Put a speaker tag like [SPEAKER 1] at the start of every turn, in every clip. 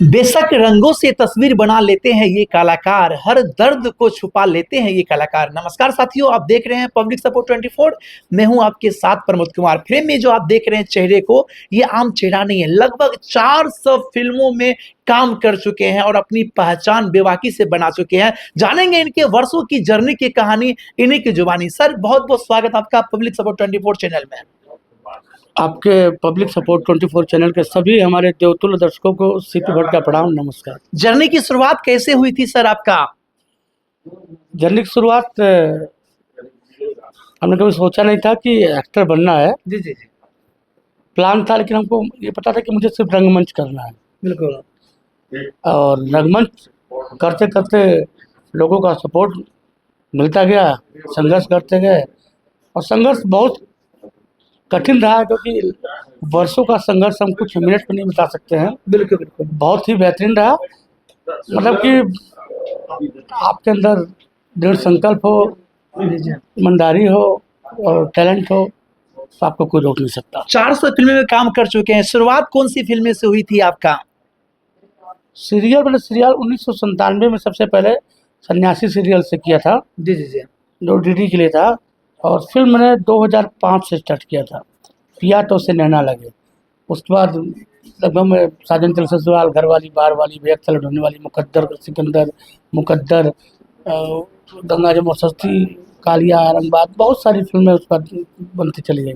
[SPEAKER 1] बेशक रंगों से तस्वीर बना लेते हैं ये कलाकार, हर दर्द को छुपा लेते हैं ये कलाकार। नमस्कार साथियों, आप देख रहे हैं पब्लिक सपोर्ट 24। मैं हूं आपके साथ प्रमोद कुमार। फ्रेम में जो आप देख रहे हैं चेहरे को, ये आम चेहरा नहीं है। लगभग 400 फिल्मों में काम कर चुके हैं और अपनी पहचान बेबाकी से बना चुके हैं। जानेंगे इनके वर्षों की जर्नी की कहानी इन्हीं की जुबानी। सर, बहुत बहुत स्वागत आपका पब्लिक सपोर्ट 24 चैनल में।
[SPEAKER 2] आपके पब्लिक सपोर्ट 24 चैनल के सभी हमारे देवतुल्य दर्शकों को सीपी भट्ट का प्रणाम, नमस्कार।
[SPEAKER 1] जर्नी की शुरुआत कैसे हुई थी सर आपका?
[SPEAKER 2] जर्नी की शुरुआत हमने कभी सोचा नहीं था कि एक्टर बनना है।
[SPEAKER 1] जी जी जी,
[SPEAKER 2] प्लान था, लेकिन हमको ये पता था कि मुझे सिर्फ रंगमंच करना है।
[SPEAKER 1] बिल्कुल।
[SPEAKER 2] और रंगमंच करते करते लोगों का सपोर्ट मिलता गया, संघर्ष करते गए। और संघर्ष बहुत कठिन रहा, क्योंकि वर्षों का संघर्ष हम कुछ मिनट में नहीं बता सकते हैं।
[SPEAKER 1] बिल्कुल बिल्कुल।
[SPEAKER 2] बहुत ही बेहतरीन रहा। मतलब कि आपके अंदर दृढ़ संकल्प हो, ईमानदारी हो और टैलेंट हो, तो आपको कोई रोक नहीं सकता।
[SPEAKER 1] 400 फिल्में में काम कर चुके हैं। शुरुआत कौन सी फिल्म से हुई थी आपका?
[SPEAKER 2] सीरियल मैंने 1997 में सबसे पहले सन्यासी सीरियल से किया था,
[SPEAKER 1] जी जी जी,
[SPEAKER 2] जो डीडी के लिए था। और फिल्म मैंने 2005 से स्टार्ट किया था, पिया तो उसे नैना लगे। उसके बाद लगभग मैं साजन चल ससुराल, घरवाली, बार वाली, बेहद चल ढूंढने वाली, मुकद्दर, सिकंदर, मुकद्दर, गंगा जमुना सस्ती, कालिया, आरंगबाद, बहुत सारी फिल्में उस पर बनती चली गई।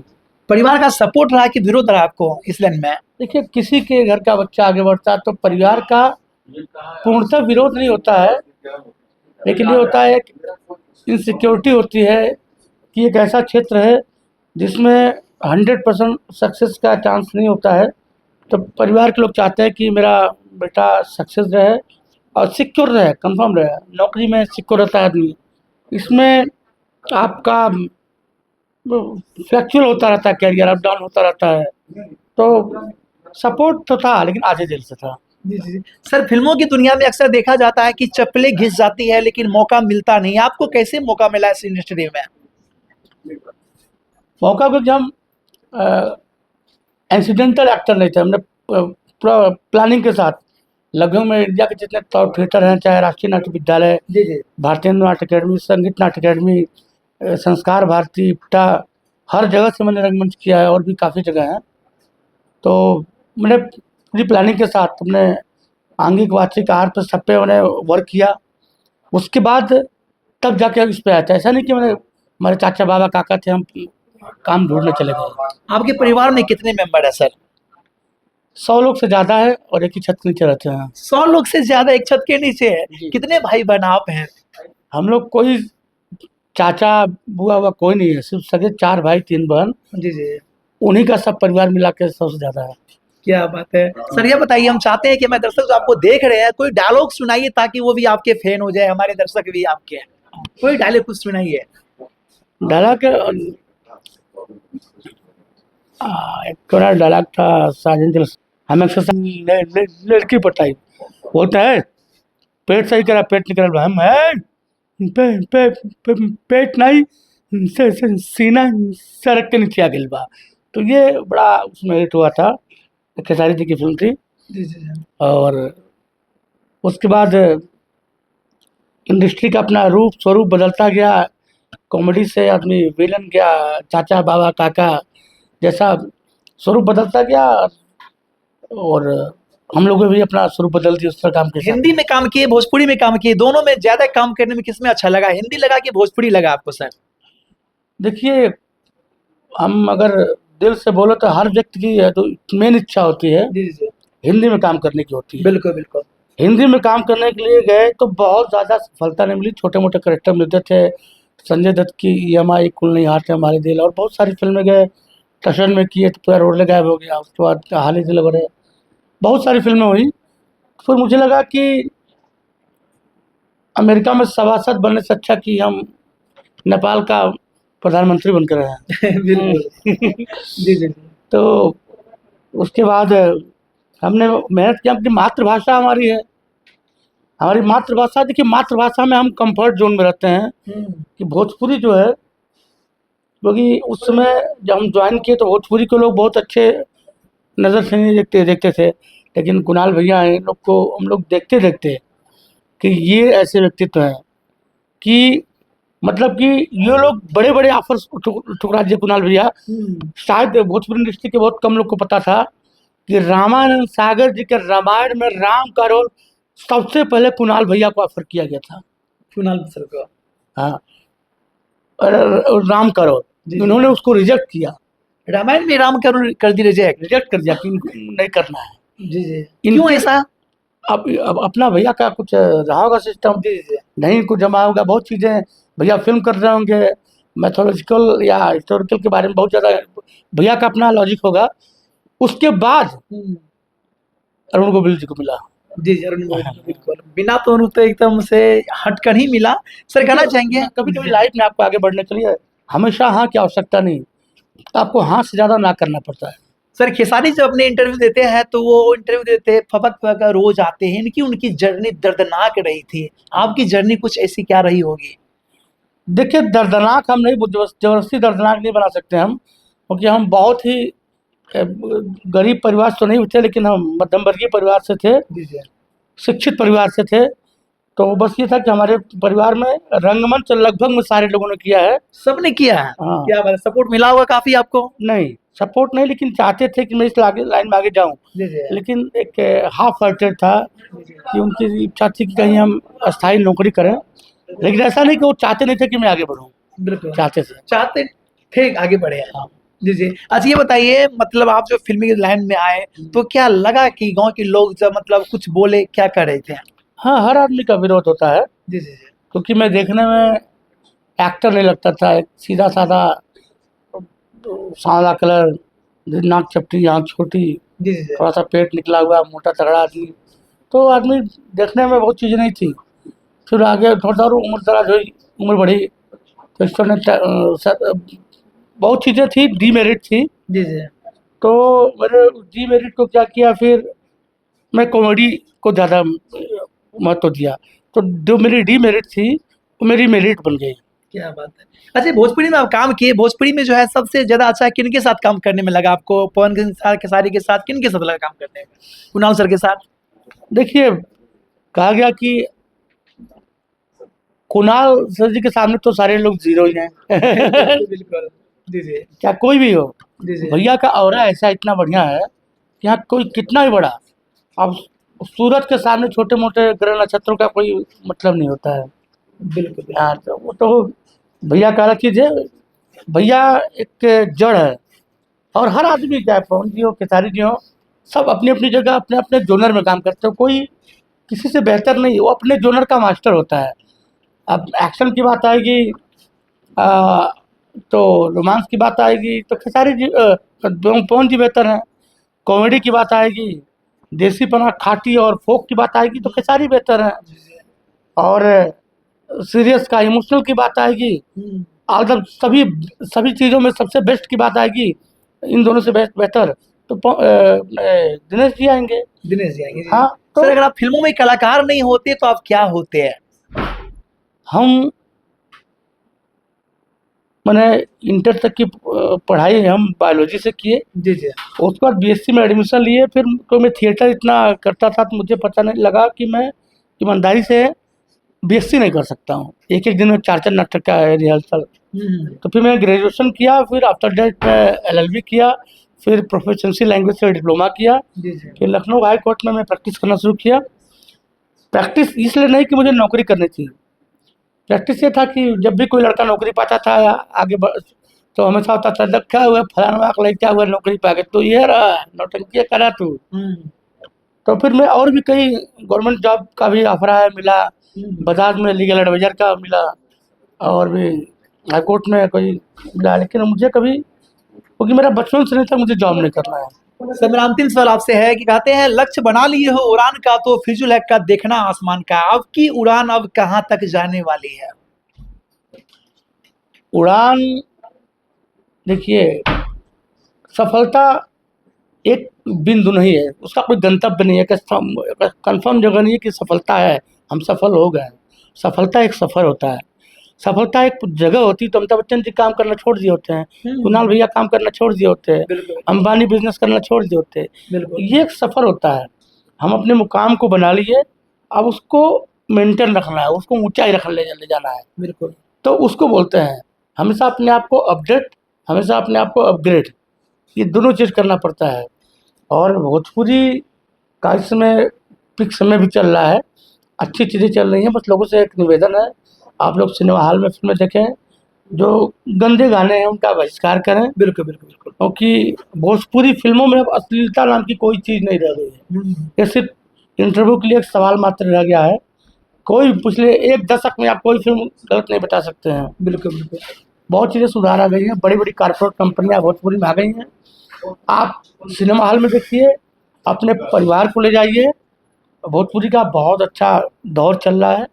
[SPEAKER 1] परिवार का सपोर्ट रहा कि विरोध रहा आपको इस लाइन में?
[SPEAKER 2] देखिए, किसी के घर का बच्चा आगे बढ़ता है तो परिवार का पूर्णतः विरोध नहीं होता है, लेकिन ये होता है इनसिक्योरिटी होती है कि एक ऐसा क्षेत्र है जिसमें 100% सक्सेस का चांस नहीं होता है। तो परिवार के लोग चाहते हैं कि मेरा बेटा सक्सेस रहे और सिक्योर रहे, कंफर्म रहे। नौकरी में सिक्योर रहता है आदमी, इसमें आपका फ्लैक्चुअल होता रहता है, कैरियर अप डाउन होता रहता है। तो सपोर्ट तो था, लेकिन आधे दिल से था।
[SPEAKER 1] जी जी जी। सर, फिल्मों की दुनिया में अक्सर देखा जाता है कि चप्पलें घिस जाती है लेकिन मौका मिलता नहीं। आपको कैसे मौका मिला इस इंडस्ट्री में?
[SPEAKER 2] मौका, क्योंकि हम एक्सीडेंटल एक्टर नहीं थे। हमने पूरा प्लानिंग के साथ, लगभग में इंडिया के जितने टॉप थिएटर हैं, चाहे राष्ट्रीय नाट्य विद्यालय,
[SPEAKER 1] जी जी,
[SPEAKER 2] भारतीय नाट्य अकेडमी, संगीत नाट्य अकेडमी, संस्कार भारती, इप्टा, हर जगह से मैंने रंगमंच किया है और भी काफ़ी जगह हैं। तो मैंने पूरी प्लानिंग के साथ अपने आंगिक वाचिक आहार पर सब पे मैंने वर्क किया। उसके बाद तब जाके इस पे आया था। ऐसा नहीं कि मैंने, हमारे चाचा बाबा काका थे, हम काम ढूंढने चले गए।
[SPEAKER 1] आपके परिवार में कितने मेंबर है सर?
[SPEAKER 2] 100 लोग से ज़्यादा है और एक ही छत के नीचे रहते हैं।
[SPEAKER 1] 100 लोग से ज्यादा एक छत के नीचे है।
[SPEAKER 2] जी।
[SPEAKER 1] कितने भाई बहन आप हैं?
[SPEAKER 2] हम लोग कोई चाचा बुआ हुआ कोई नहीं है, सिर्फ सगे 4 भाई 3 बहन।
[SPEAKER 1] जी जी,
[SPEAKER 2] उन्हीं का सब परिवार मिला के 100 से ज़्यादा है।
[SPEAKER 1] क्या बात है। सर, ये बताइए, हम चाहते हैं कि हमारे दर्शक जो आपको देख रहे हैं, कोई डायलॉग सुनाइए ताकि वो भी आपके फैन हो जाए, हमारे दर्शक भी आपके। कोई डायलॉग कुछ सुनाइए।
[SPEAKER 2] डाला के एक थोड़ा डायलॉग था, साजन चल, हमें लड़की पटाई, बोलता है पेट सही करा, पेट निकल रहा हम है, पेट नहीं, सीना सड़क के नीचे आ गई बा। तो ये बड़ा उसमें हिट हुआ था। खेसारी जी की फिल्म थी।
[SPEAKER 1] जी जी जी,
[SPEAKER 2] और उसके बाद इंडस्ट्री का अपना रूप स्वरूप बदलता गया। कॉमेडी से आदमी विलन गया, चाचा बाबा काका जैसा स्वरूप बदलता गया। और हम लोगों ने भी अपना स्वरूप बदल दिया उस तरह काम के साथ।
[SPEAKER 1] हिंदी में काम किए, भोजपुरी में काम किए, दोनों में ज्यादा काम करने में किसमें अच्छा लगा? हिंदी लगा कि भोजपुरी लगा आपको सर?
[SPEAKER 2] देखिए, हम अगर दिल से बोलो तो हर व्यक्ति की तो मेन इच्छा होती है
[SPEAKER 1] जी जी,
[SPEAKER 2] हिंदी में काम करने की होती है।
[SPEAKER 1] बिल्कुल बिल्कुल।
[SPEAKER 2] हिंदी में काम करने के लिए गए तो बहुत ज़्यादा सफलता नहीं मिली। छोटे मोटे करेक्टर मिलते थे। संजय दत्त की EMI, कुल नहीं हाथ है हमारे दिल, और बहुत सारी फिल्में गए, टशन में किए तो पूरा रोड गायब हो गया। उसके बाद हाल ही दिल वगैरह बहुत सारी फिल्में हुई। फिर मुझे लगा कि अमेरिका में सभासद बनने से अच्छा कि हम नेपाल का प्रधानमंत्री बनकर रहे
[SPEAKER 1] बिल्कुल।
[SPEAKER 2] हैं।
[SPEAKER 1] जी जी,
[SPEAKER 2] तो उसके बाद हमने मेहनत की। अपनी मातृभाषा हमारी है, हमारी मातृभाषा। देखिए, मातृभाषा में हम कंफर्ट जोन में रहते हैं कि भोजपुरी जो है, क्योंकि उस समय जब हम ज्वाइन किए तो भोजपुरी के लोग बहुत अच्छे नज़र से नहीं देखते थे। लेकिन कुणाल भैया हैं, इन लोग को हम लोग देखते देखते कि ये ऐसे व्यक्तित्व हैं कि मतलब कि ये लोग बड़े बड़े ऑफर्स ठुकरा दिए कुणाल भैया। शायद भोजपुरी इंडस्ट्री के बहुत कम लोग को पता था कि रामानंद सागर जी के रामायण में राम का रोल सबसे पहले कुणाल भैया को ऑफर किया गया था।
[SPEAKER 1] कुणाल सर को।
[SPEAKER 2] हाँ, और राम का रोल
[SPEAKER 1] जी।
[SPEAKER 2] उन्होंने उसको रिजेक्ट किया,
[SPEAKER 1] रामायण में राम कर दी रिजेक्ट।
[SPEAKER 2] रिजेक्ट कर दिया कि इनको नहीं करना है।
[SPEAKER 1] जी जी।
[SPEAKER 2] इनके-
[SPEAKER 1] क्यों ऐसा?
[SPEAKER 2] अब अपना भैया का कुछ रहा होगा सिस्टम,
[SPEAKER 1] जी जी।
[SPEAKER 2] नहीं कुछ जमा होगा, बहुत चीज़ें भैया फिल्म कर रहे होंगे, मैथोलॉजिकल या हिस्टोरिकल के बारे में बहुत ज़्यादा भैया का अपना लॉजिक होगा। उसके बाद अरुण गोविल जी को मिला।
[SPEAKER 1] जी जी, अरुण गोविल को बिल्कुल बिना तो एकदम से हटकर ही मिला। सर कहना चाहेंगे
[SPEAKER 2] कभी कभी लाइफ में आपको आगे बढ़ने के लिए हमेशा हाँ की आवश्यकता नहीं, आपको हाँ से ज़्यादा ना करना पड़ता है।
[SPEAKER 1] सर खेसारी जब अपने इंटरव्यू देते हैं तो वो इंटरव्यू देते फपक फपक रोज आते हैं, इनकी उनकी जर्नी दर्दनाक रही थी, आपकी जर्नी कुछ ऐसी क्या रही होगी?
[SPEAKER 2] देखिए दर्दनाक हम नहीं, जबरदस्ती दर्दनाक नहीं बना सकते हम, क्योंकि हम बहुत ही गरीब परिवार से तो नहीं थे, लेकिन हम मध्यम वर्गीय परिवार से थे,
[SPEAKER 1] जी जी।
[SPEAKER 2] शिक्षित परिवार से थे। तो बस ये था कि हमारे परिवार में रंगमंच लगभग में सारे लोगों ने किया है।
[SPEAKER 1] सबने किया है।
[SPEAKER 2] हाँ।
[SPEAKER 1] क्या बात है, सपोर्ट मिला होगा काफी आपको?
[SPEAKER 2] नहीं सपोर्ट नहीं, लेकिन चाहते थे कि मैं इस लाइन में आगे जाऊं,
[SPEAKER 1] जी जी।
[SPEAKER 2] लेकिन एक हाफ हार्टेड था कि उनकी इच्छा थी कि कहीं हम अस्थायी नौकरी करें, लेकिन ऐसा नहीं कि वो चाहते नहीं थे कि मैं आगे बढ़ूं,
[SPEAKER 1] बिल्कुल
[SPEAKER 2] चाहते
[SPEAKER 1] थे आगे बढ़े हैं।
[SPEAKER 2] हाँ।
[SPEAKER 1] जी जी। अच्छा ये बताइए, मतलब आप जो फिल्मी लाइन में आए तो क्या लगा कि गांव के लोग जब मतलब कुछ बोले, क्या कर रहे थे?
[SPEAKER 2] हाँ, हर आदमी का विरोध होता है,
[SPEAKER 1] जी जी जी।
[SPEAKER 2] क्योंकि मैं देखने में एक्टर नहीं लगता था, एक सीधा साधा सांवला कलर, नाक चपटी, आँख छोटी,
[SPEAKER 1] जी जी जी।
[SPEAKER 2] थोड़ा सा पेट निकला हुआ, मोटा तगड़ा आदमी, तो आदमी देखने में बहुत चीज़ें नहीं थी। फिर आगे थोड़ा और उम्र दराज हुई, उम्र बढ़ी, तो ईश्वर ने बहुत चीज़ें थी, डीमेरिट थी।
[SPEAKER 1] जी जी।
[SPEAKER 2] तो मैंने डीमेरिट को क्या किया, फिर मैं कॉमेडी को ज़्यादा महत्व दिया, तो जो मेरी डीमेरिट थी वो मेरी मेरिट बन गई।
[SPEAKER 1] क्या बात है। अच्छा भोजपुरी में आप काम किए, भोजपुरी में जो है सबसे ज्यादा अच्छा किन के साथ काम करने में लगा आपको? पवन खेसारी के साथ, किन के साथ लगा काम करने में? कुणाल सर के साथ?
[SPEAKER 2] देखिए कहा गया कि कुणाल सर जी के सामने तो सारे लोग जीरो ही हैं।
[SPEAKER 1] बिल्कुल। जी जी।
[SPEAKER 2] क्या कोई भी हो,
[SPEAKER 1] जी जी।
[SPEAKER 2] भैया का ऑरा ऐसा इतना बढ़िया है कि यहाँ कोई कितना भी बड़ा, अब सूरज के सामने छोटे मोटे ग्रह नक्षत्रों का कोई मतलब नहीं होता है।
[SPEAKER 1] बिल्कुल।
[SPEAKER 2] हाँ, तो वो तो भैया का अलग चीज़ है। भैया एक जड़ है, और हर आदमी, चाहे पवन जी हो, खेसारी जी हो, सब अपनी अपनी जगह अपने अपने जोनर में काम करते हो, कोई किसी से बेहतर नहीं, वो अपने जोनर का मास्टर होता है। अब एक्शन की बात आएगी तो रोमांस की बात आएगी तो खेसारी जी पवन जी बेहतर हैं। कॉमेडी की बात आएगी, देसीपना खाटी और फोक की बात आएगी तो खेसारी बेहतर हैं। और सीरियस का इमोशनल की बात आएगी, और जब सभी चीज़ों में सबसे बेस्ट की बात आएगी, इन दोनों से बेहतर तो दिनेश जी आएंगे।
[SPEAKER 1] दिनेश जी आएंगे।
[SPEAKER 2] हाँ, तो
[SPEAKER 1] सर अगर आप फिल्मों में कलाकार नहीं होते तो आप क्या होते हैं?
[SPEAKER 2] हम मैंने इंटर तक की पढ़ाई हम बायोलॉजी से किए।
[SPEAKER 1] जी जी।
[SPEAKER 2] उसके बाद बीएससी में एडमिशन लिए, फिर तो मैं थिएटर इतना करता था तो मुझे पता नहीं लगा कि मैं ईमानदारी से बीएससी नहीं कर सकता हूँ। एक एक दिन में 4-4 नाटक का है रिहर्सल। तो फिर मैंने ग्रेजुएशन किया, फिर आफ्टर दैट LLB किया, फिर प्रोफेशनसी लैंग्वेज से डिप्लोमा किया,
[SPEAKER 1] जी जी।
[SPEAKER 2] फिर लखनऊ हाई कोर्ट में मैं प्रैक्टिस करना शुरू किया। प्रैक्टिस इसलिए नहीं कि मुझे नौकरी करनी थी, प्रैक्टिस ये था कि जब भी कोई लड़का नौकरी पाता था या आगे बढ़, तो हमेशा होता था जब क्या हुआ फलाना का क्या हुआ नौकरी पा गए, तो ये रहा नौटंकी करा तू। तो फिर मैं और भी कई गवर्नमेंट जॉब का भी ऑफर आया, मिला, बजाज में लीगल एडवाइजर का मिला, और भी हाई कोर्ट में कोई मिला, लेकिन मुझे कभी, क्योंकि मेरा बचपन से नहीं था मुझे जॉब नहीं करना है।
[SPEAKER 1] सर मेरा अंतिम सवाल आपसे है कि कहते हैं लक्ष्य बना लिए हो उड़ान का तो फिजूल है का देखना आसमान का, आपकी उड़ान अब कहाँ तक जाने वाली है?
[SPEAKER 2] उड़ान देखिए, सफलता एक बिंदु नहीं है, उसका कोई गंतव्य नहीं है, कंफर्म जगह नहीं है कि सफलता है हम सफल हो गए। सफलता एक सफ़र होता है, सफलता एक जगह होती। तो अमिताभ बच्चन जी काम करना छोड़ दिए होते हैं, कुणाल भैया काम करना छोड़ दिए होते हैं,
[SPEAKER 1] बिल्कुल
[SPEAKER 2] अंबानी बिजनेस करना छोड़ दिए होते हैं।
[SPEAKER 1] बिल्कुल।
[SPEAKER 2] ये एक सफ़र होता है, हम अपने मुकाम को बना लिए, अब उसको मेंटेन रखना है, उसको ऊंचाई ले जाना है।
[SPEAKER 1] बिल्कुल।
[SPEAKER 2] तो उसको बोलते हैं हमेशा अपने आप को अपडेट, हमेशा अपने आप को अपग्रेड, ये दोनों चीज़ करना पड़ता है। और भोजपुरी का इस समय पीक समय भी चल रहा है, अच्छी चीज़ें चल रही हैं। बस लोगों से एक निवेदन है, आप लोग सिनेमा हॉल में फिल्में देखें, जो गंदे गाने हैं उनका बहिष्कार करें,
[SPEAKER 1] बिल्कुल बिल्कुल बिल्कुल।
[SPEAKER 2] क्योंकि भोजपुरी फिल्मों में अब अश्लीलता नाम की कोई चीज़ नहीं रह गई है। ये सिर्फ इंटरव्यू के लिए एक सवाल मात्र रह गया है। कोई पिछले एक दशक में आप कोई फिल्म गलत नहीं बता सकते हैं।
[SPEAKER 1] बिल्कुल बिल्कुल।
[SPEAKER 2] बहुत चीज़ें सुधार आ गई हैं, बड़ी बड़ी कारपोरेट कंपनियां भोजपुरी में आ गई हैं। आप सिनेमा हॉल में देखिए, अपने परिवार को ले जाइए, भोजपुरी का बहुत अच्छा दौर चल रहा है।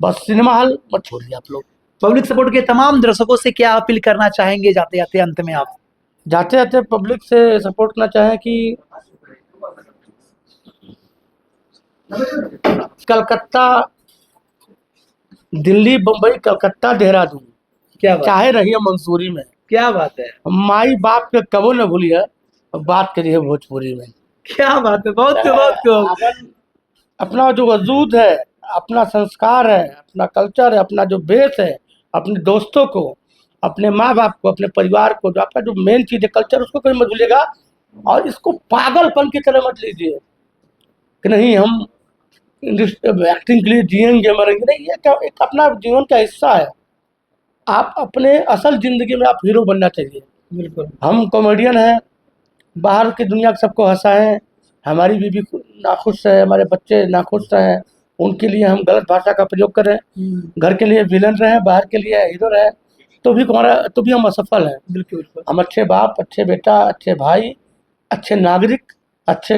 [SPEAKER 2] बस सिनेमा हॉल मत छोड़िए आप लोग।
[SPEAKER 1] पब्लिक सपोर्ट के तमाम दर्शकों से क्या अपील करना चाहेंगे जाते जाते अंत में आप?
[SPEAKER 2] जाते जाते पब्लिक से सपोर्ट करना चाहें कि कलकत्ता, दिल्ली, बम्बई, कलकत्ता, देहरादून,
[SPEAKER 1] क्या बात,
[SPEAKER 2] चाहे रहिए मंसूरी में,
[SPEAKER 1] क्या बात है,
[SPEAKER 2] माई बाप के कबो न भूलिए, बात करिए भोजपुरी में।
[SPEAKER 1] क्या बात है, बहुत खूब, बहुत खूब।
[SPEAKER 2] अपन अपना जो वजूद है, अपना संस्कार है, अपना कल्चर है, अपना जो बेस है, अपने दोस्तों को, अपने माँ बाप को, अपने परिवार को, जो आपका जो मेन चीज़ है कल्चर, उसको कभी मत भूलिएगा। और इसको पागलपन की तरह मत लीजिए कि नहीं हम एक्टिंग के लिए जिएंगे मरेंगे, नहीं, ये क्या एक अपना जीवन का हिस्सा है। आप अपने असल ज़िंदगी में आप हीरो बनना चाहिए।
[SPEAKER 1] बिल्कुल।
[SPEAKER 2] हम कॉमेडियन हैं, बाहर की दुनिया के सबको हंसाएं, हमारी बीवी नाखुश है, हमारे बच्चे नाखुश रहें, उनके लिए हम गलत भाषा का प्रयोग करें, घर के लिए विलन रहें, बाहर के लिए हीरो रहें, तो भी हम असफल हैं।
[SPEAKER 1] बिल्कुल बिल्कुल।
[SPEAKER 2] हम अच्छे बाप, अच्छे बेटा, अच्छे भाई, अच्छे नागरिक, अच्छे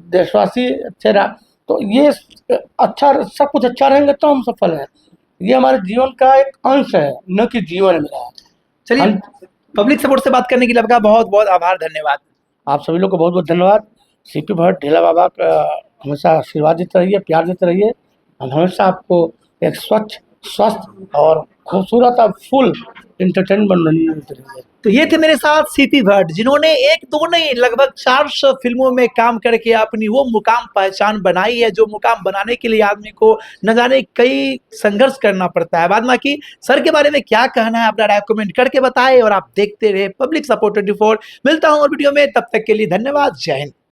[SPEAKER 2] देशवासी, तो ये अच्छा, सब कुछ अच्छा रहेंगे तो हम सफल हैं। ये हमारे जीवन का एक अंश है, न कि जीवन है मेरा।
[SPEAKER 1] चलिए, पब्लिक सपोर्ट से बात करने के लिए आपका बहुत बहुत आभार, धन्यवाद।
[SPEAKER 2] आप सभी लोग को बहुत बहुत धन्यवाद। सीपी भट्ट ढेला बाबा का हमेशा आशीर्वाद देते रहिए, प्यार देते रहिए। हम हमेशा आपको एक स्वच्छ, स्वस्थ और खूबसूरत और फुल एंटरटेनमेंट मनोरंजन देते रहेंगे।
[SPEAKER 1] तो ये थे मेरे साथ सीपी भट्ट, जिन्होंने एक दो नहीं लगभग 400 फिल्मों में काम करके अपनी वो मुकाम पहचान बनाई है, जो मुकाम बनाने के लिए आदमी को न जाने कई संघर्ष करना पड़ता है। बाद बाकी सर के बारे में क्या कहना है अपना राय कमेंट करके बताएं, और आप देखते रहे पब्लिक सपोर्ट 24। मिलता हूँ और वीडियो में, तब तक के लिए धन्यवाद, जय हिंद।